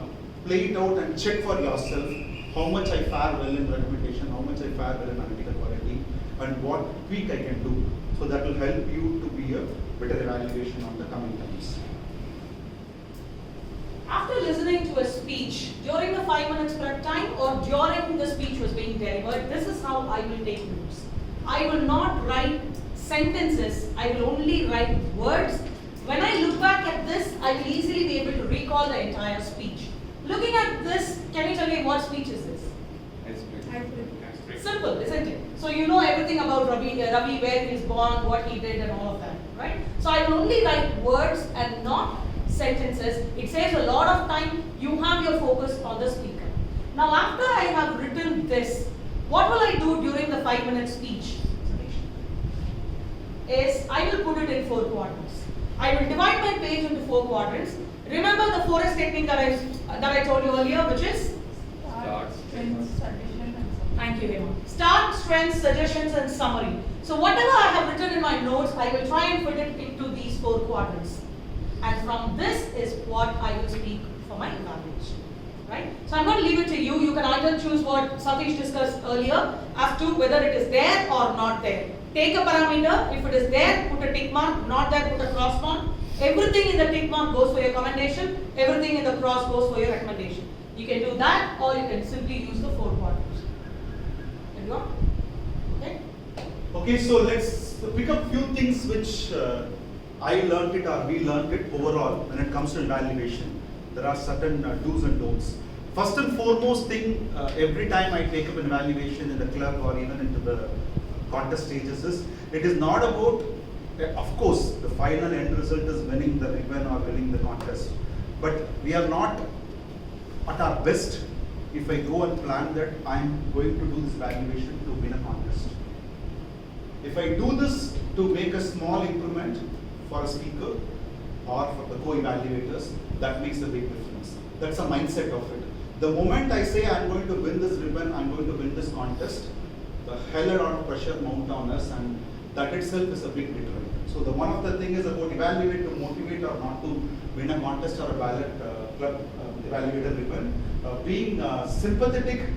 play it out and check for yourself how much I fare well in recommendation, how much I fare well in analytical quality, and what tweak I can do. So that will help you to be a better evaluation on the coming times. After listening to a speech during the 5 minutes prep time or during the speech was being delivered, this is how I will take notes. I will not write sentences, I will only write words. When I look back at this, I will easily be able to recall the entire speech. Looking at this, can you tell me what speech is this? Simple, isn't it? So you know everything about Ravi, where he was born, what he did and all of that, right? So I will only write words and not sentences. It saves a lot of time. You have your focus on the speaker. Now after I have written this, what will I do during the 5 minute speech? Is I will put it in 4 quadrants. I will divide my page into 4 quadrants. Remember the forest technique that I told you earlier, which is? Start, strength, suggestion, and Thank you, Hema. Start, strengths, suggestions, and summary. So whatever I have written in my notes, I will try and fit it into these 4 quadrants. And from this is what I will speak for my evaluation. Right? So I'm going to leave it to you. You can either choose what Satish discussed earlier as to whether it is there or not there. Take a parameter. If it is there, put a tick mark. Not there, put a cross mark. Everything in the tick mark goes for your commendation. Everything in the cross goes for your recommendation. You can do that, or you can simply use the 4 quadrants. Can you go? Okay? Okay, so let's pick up few things which I learned it or we learned it overall when it comes to evaluation. There are certain do's and don'ts. First and foremost thing, every time I take up an evaluation in the club or even into the contest stages is, it is not about, of course, the final end result is winning the ribbon or winning the contest. But we are not at our best if I go and plan that I am going to do this evaluation to win a contest. If I do this to make a small improvement for a speaker or for the co-evaluators, that makes a big difference. That's a mindset of it. The moment I say I'm going to win this ribbon, I'm going to win this contest, the hell lot of pressure mount on us, and that itself is a big deterrent. So the one of the thing is about evaluate to motivate or not to win a contest or a ballot club evaluator ribbon. Being sympathetic,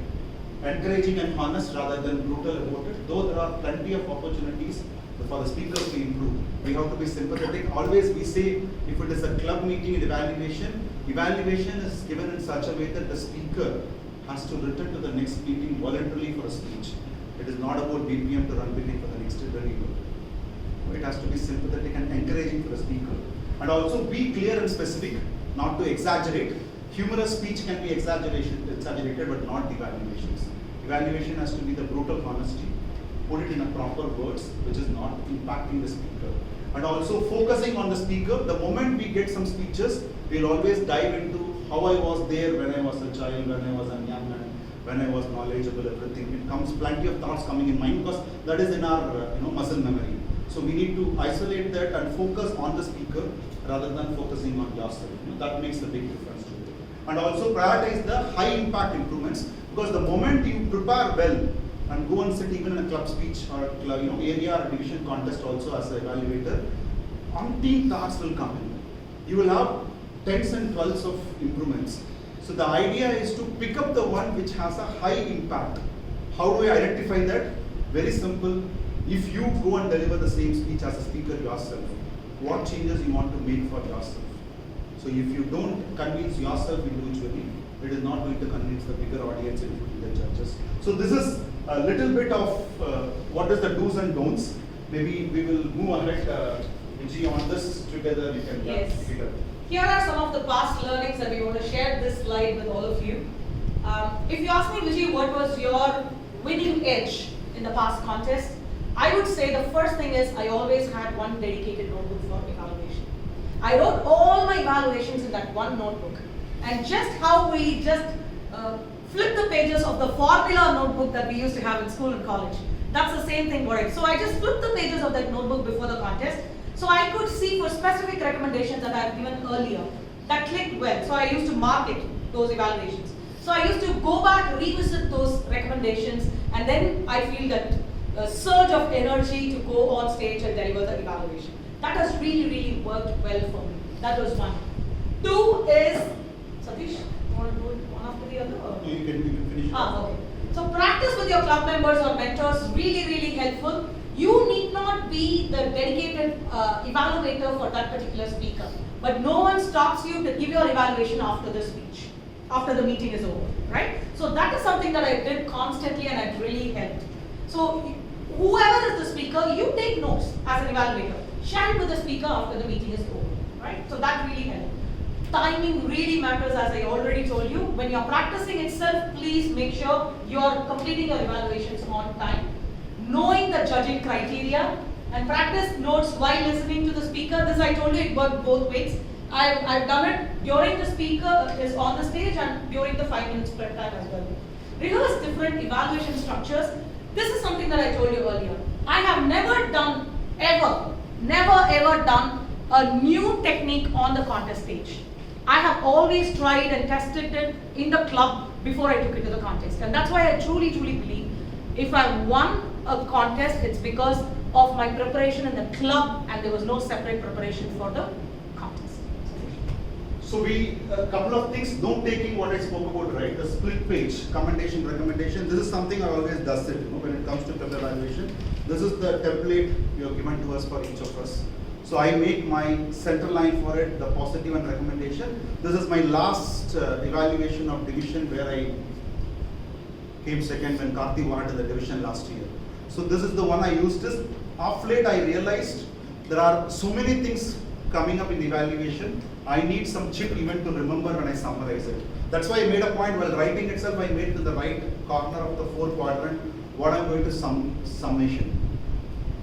encouraging and honest rather than brutal about it. Though there are plenty of opportunities for the speakers to improve, we have to be sympathetic. Always we say, if it is a club meeting and evaluation is given in such a way that the speaker has to return to the next meeting voluntarily for a speech. It is not about BPM to run meeting for the next very good. It has to be sympathetic and encouraging for the speaker. And also be clear and specific, not to exaggerate. Humorous speech can be exaggerated, but not the evaluations. Evaluation has to be the brutal honesty. Put it in a proper words, which is not impacting the speaker. And also focusing on the speaker. The moment we get some speeches, we'll always dive into how I was there when I was a child, when I was a young man, when I was knowledgeable, everything. It comes plenty of thoughts coming in mind because that is in our muscle memory. So we need to isolate that and focus on the speaker rather than focusing on yourself. That makes a big difference to it. And also prioritize the high impact improvements, because the moment you prepare well and go and sit even in a club speech or area or division contest also as an evaluator, umpteen thoughts will come in. You will have tens and twelves of improvements. So the idea is to pick up the one which has a high impact. How do I identify that? Very simple. If you go and deliver the same speech as a speaker yourself, what changes you want to make for yourself? So if you don't convince yourself individually, it is not going to convince the bigger audience, including the judges. So this is a little bit of what is the do's and don'ts. Maybe we will move ahead, Vijay, on this together. We can Yes. pick it up. Here are some of the past learnings that we want to share this slide with all of you. If you ask me, Vijay, what was your winning edge in the past contest, I would say the first thing is I always had one dedicated notebook for evaluation. I wrote all my evaluations in that one notebook. And just how we just flip the pages of the formula notebook that we used to have in school and college. That's the same thing, right? So I just flipped the pages of that notebook before the contest. So I could see for specific recommendations that I had given earlier that clicked well. So I used to mark it, those evaluations. So I used to go back, revisit those recommendations, and then I feel that surge of energy to go on stage and deliver the evaluation. That has really, really worked well for me. That was one. Two is, Satish, you want to do it one after the other? Or? You can finish. Okay. So practice with your club members or mentors, really, really helpful. You need not be the dedicated evaluator for that particular speaker, but no one stops you to give your evaluation after the speech, after the meeting is over, right? So that is something that I did constantly and it really helped. So whoever is the speaker, you take notes as an evaluator. Share it with the speaker after the meeting is over, right? So that really helped. Timing really matters, as I already told you. When you're practicing itself, please make sure you're completing your evaluations on time. Knowing the judging criteria and practice notes while listening to the speaker. This I told you, it worked both ways. I've done it during the speaker is on the stage and during the 5-minute spread time as well. Rehearse different evaluation structures. This is something that I told you earlier. I have never ever done a new technique on the contest stage. I have always tried and tested it in the club before I took it to the contest. And that's why I truly believe if I won a contest, it's because of my preparation in the club and there was no separate preparation for the contest. So a couple of things, note taking what I spoke about, right? The split page, commendation, recommendation. This is something I always does it, when it comes to club evaluation. This is the template you have given to us for each of us. So I make my center line for it, the positive and recommendation. This is my last evaluation of division where I came second when Karthi won in the division last year. So this is the one I used. This of late I realized there are so many things coming up in the evaluation. I need some chip even to remember when I summarize it. That's why I made a point while writing itself. I made to the right corner of the 4th quadrant what I'm going to summation.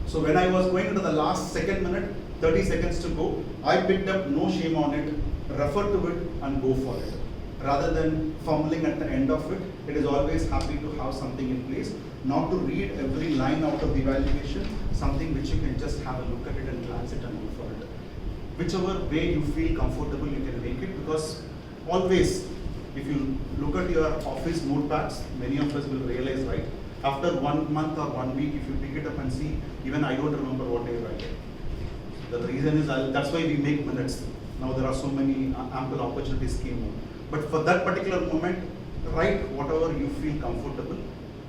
So when I was going into the last 2nd minute, 30 seconds to go, I picked up, no shame on it, refer to it and go for it. Rather than fumbling at the end of it, it is always happy to have something in place, not to read every line out of the evaluation, something which you can just have a look at it and glance it and go for it. Whichever way you feel comfortable, you can make it, because always, if you look at your office notepads, many of us will realize, right, after 1 month or 1 week, if you pick it up and see, even I don't remember what I write. The reason is, that's why we make minutes. Now there are so many ample opportunities came up. But for that particular moment, write whatever you feel comfortable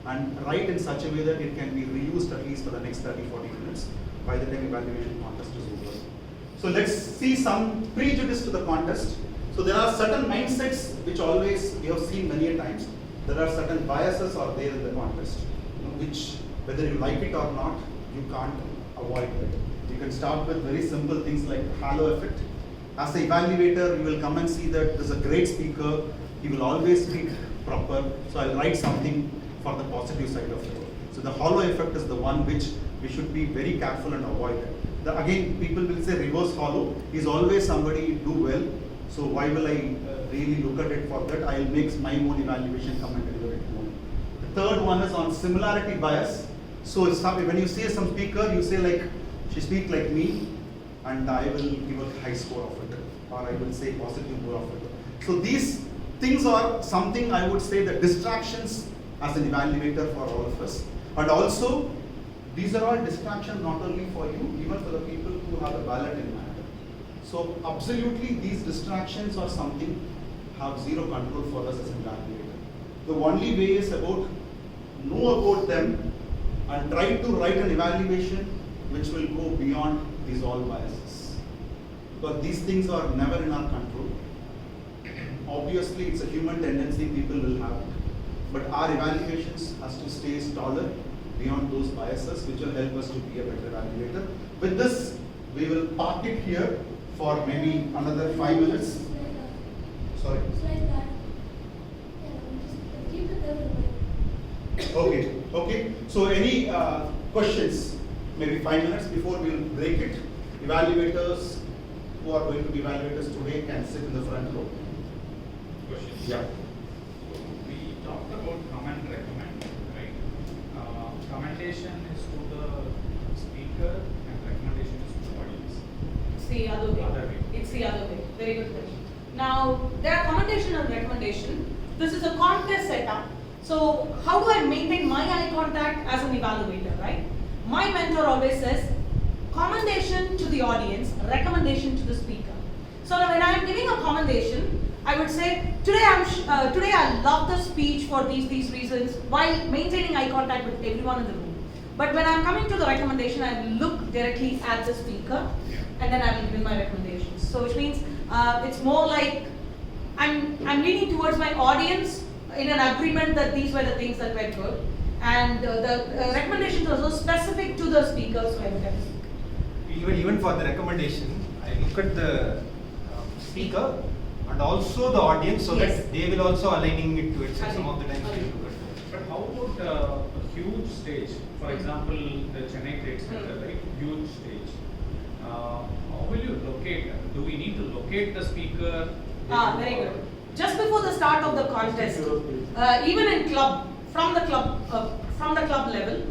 and write in such a way that it can be reused at least for the next 30-40 minutes by the time evaluation contest is over. So let's see some prejudice to the contest. So there are certain mindsets which always you have seen many a times. There are certain biases are there in the contest, which whether you like it or not, you can't avoid it. You can start with very simple things like halo effect. As an evaluator, you will come and see that there's a great speaker, he will always speak proper, so I'll write something for the positive side of it. So the halo effect is the one which we should be very careful and avoid it. Again, people will say reverse halo is always somebody do well, so why will I really look at it for that? I'll make my own evaluation, come and deliver it more. The third one is on similarity bias. So when you see some speaker, you say like, she speaks like me, and I will give a high score of it, or I will say positive score of it. So these things are something I would say the distractions as an evaluator for all of us. And also, these are all distractions not only for you, even for the people who have a ballot in mind. So absolutely these distractions are something have zero control for us as an evaluator. The only way is about know about them and try to write an evaluation which will go beyond these all biases. Because these things are never in our control. Obviously it's a human tendency, people will have it. But our evaluations has to stay taller beyond those biases which will help us to be a better evaluator. With this, we will park it here for maybe another 5 minutes. Sorry. It's like that. Yeah, just keep it there. Okay. So any questions? Maybe 5 minutes before we'll break it. Evaluators who are going to be evaluators today can sit in the front row. Question. Yeah. So we talked about comment recommend, right? Commendation is to the speaker and recommendation is to the audience. It's the other way. Other way. It's the other way. Very good question. Now, there are commendation and recommendation. This is a contest setup. So, how do I maintain my eye contact as an evaluator, right? My mentor always says, commendation to the audience, recommendation to the speaker. So, now when I am giving a commendation, I would say, today I love the speech for these reasons, while maintaining eye contact with everyone in the room. But when I'm coming to the recommendation, I will look directly at the speaker, and then I will give my recommendations. So, which means it's more like I'm leaning towards my audience in an agreement that these were the things that were good, and the recommendations are also specific to the speaker. So I look at the speaker. Even for the recommendation, I look at the speaker and also the audience, so Yes. that they will also aligning it to it. So some of the times we Agree. look at But how about a huge stage? For example, the Chennai Trade Center, right? Huge stage. How will you locate? Do we need to locate the speaker? Very good. Just before the start of the contest, even in club, from the club level,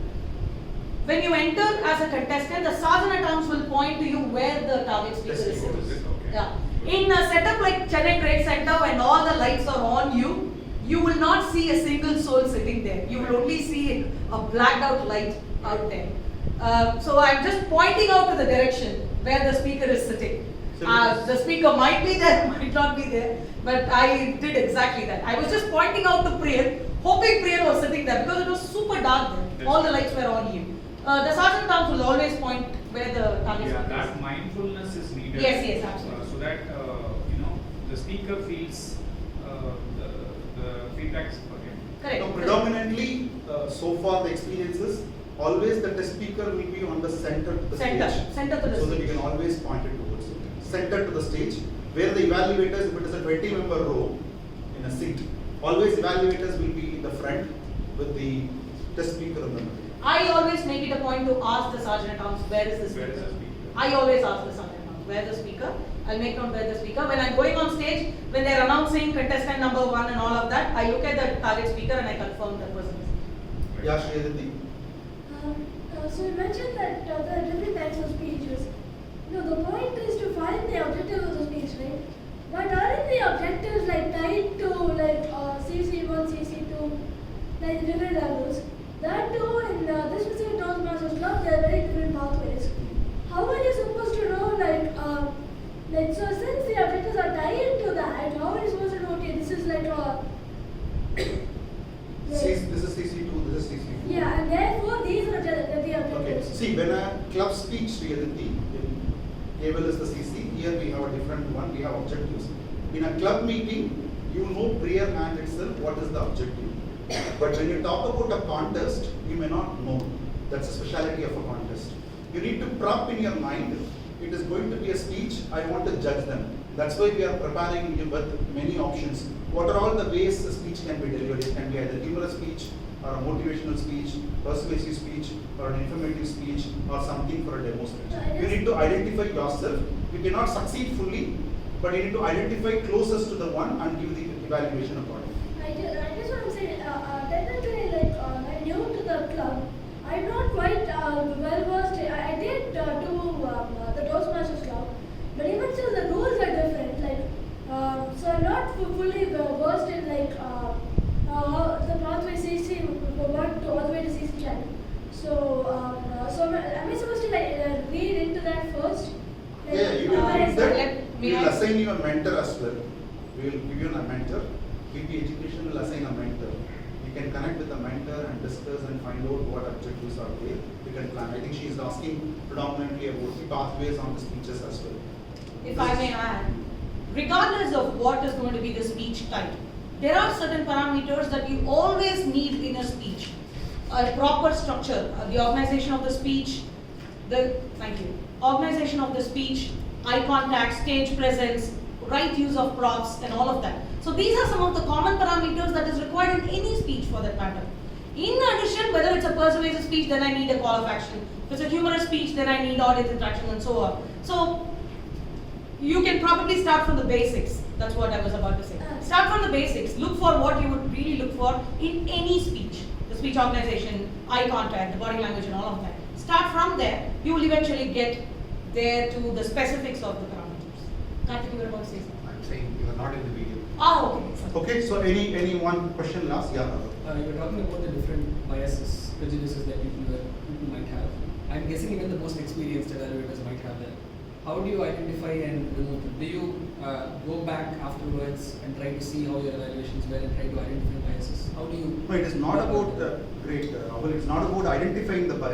when you enter as a contestant, the sergeant at arms will point to you where the target speaker is Is sitting. it? Okay. Yeah. In a setup like Chennai Trade Center, when all the lights are on you, you will not see a single soul sitting there. You will only see a blacked out light out there. So I'm just pointing out to the direction where the speaker is sitting. The speaker might be there, might not be there, but I did exactly that. I was just pointing out to Priyan, hoping Priyan was sitting there because it was super dark there. All the lights were on you. The sergeant at arms will always point where the target Yeah, speaker that is. mindfulness is needed. Yes, absolutely. So that the speaker feels the feedback is okay. Correct. Now, predominantly, so far the experience is always the test speaker will be on the center to the stage. Center to the So that stage. you can always point it towards it. Center to the stage, where the evaluators, if it is a 20-member row in a seat, always evaluators will be in the front with the test speaker in the middle. I always make it a point to ask the sergeant at arms, where is the Where speaker? is the speaker? I always ask the sergeant at arms, where is the speaker? I'll make note where the speaker. When I'm going on stage, when they're announcing contestant number 1 and all of that, I look at the target speaker and I confirm that person. Yeah, Shreya. So you mentioned that there are different types of speeches. No, the point is to find the objective of the speech, right? But aren't the objectives like tied to like CC1, CC2, like different levels? That too, in this specific Toastmasters club, there are very different pathways. How are you supposed to know so since the objectives are tied to that, how are you supposed to know, okay, this is like a This is CC2, this is CC4. yeah, and therefore these are the Okay, objectives. see, when a club speech, Sriyaditi, Eval is the CC, here we have a different one, we have objectives. In a club meeting, you know prior hand itself what is the objective. But when you talk about a contest, you may not know. That's a speciality of a contest. You need to prep in your mind, it is going to be a speech, I want to judge them. That's why we are preparing you with many options. What are all the ways a speech can be delivered? It can be either humorous speech, or a motivational speech, persuasive speech, or an informative speech, or something for a demo speech. You need to identify yourself. You cannot succeed fully, but you need to identify closest to the one and give the evaluation accordingly. I just want to say, technically, like, I'm new to the club. I'm not quite well versed. I did do the Toastmasters club, but even still, the rules are different. Like, so I'm not fully versed in like the pathway CC one to all the way to CC 10. So, so am I supposed to like read into that first? Like, Yeah, you will what read is that. We will I- assign you a mentor as well. We will give you a mentor. BP Education will assign a mentor. You can connect with the mentor and discuss and find out what objectives are there. You can plan. I think she is asking predominantly about the pathways on the speeches as well. If I may add, regardless of what is going to be the speech type, there are certain parameters that you always need in a speech. A proper structure, the organization of the speech, organization of the speech, eye contact, stage presence, right use of props and all of that. So these are some of the common parameters that is required in any speech for that matter. In addition, whether it's a persuasive speech, then I need a call of action. If it's a humorous speech, then I need audience interaction and so on. So you can probably start from the basics. That's what I was about to say. Start from the basics. Look for what you would really look for in any speech. The speech organization, eye contact, the body language and all of that. Start from there. You will eventually get there to the specifics of the parameters. Karthik, you were about to say something. I'm saying you are not in the video. Ah, okay. Sorry. Okay, so any one question last? Yeah. You were talking about the different biases, prejudices that people might have. I'm guessing even the most experienced evaluators might have that. How do you identify and remove them? Do you go back afterwards and try to see how your evaluations were and try to identify biases? How do you? No, it is not about great. Rahul, it's not about identifying the bias.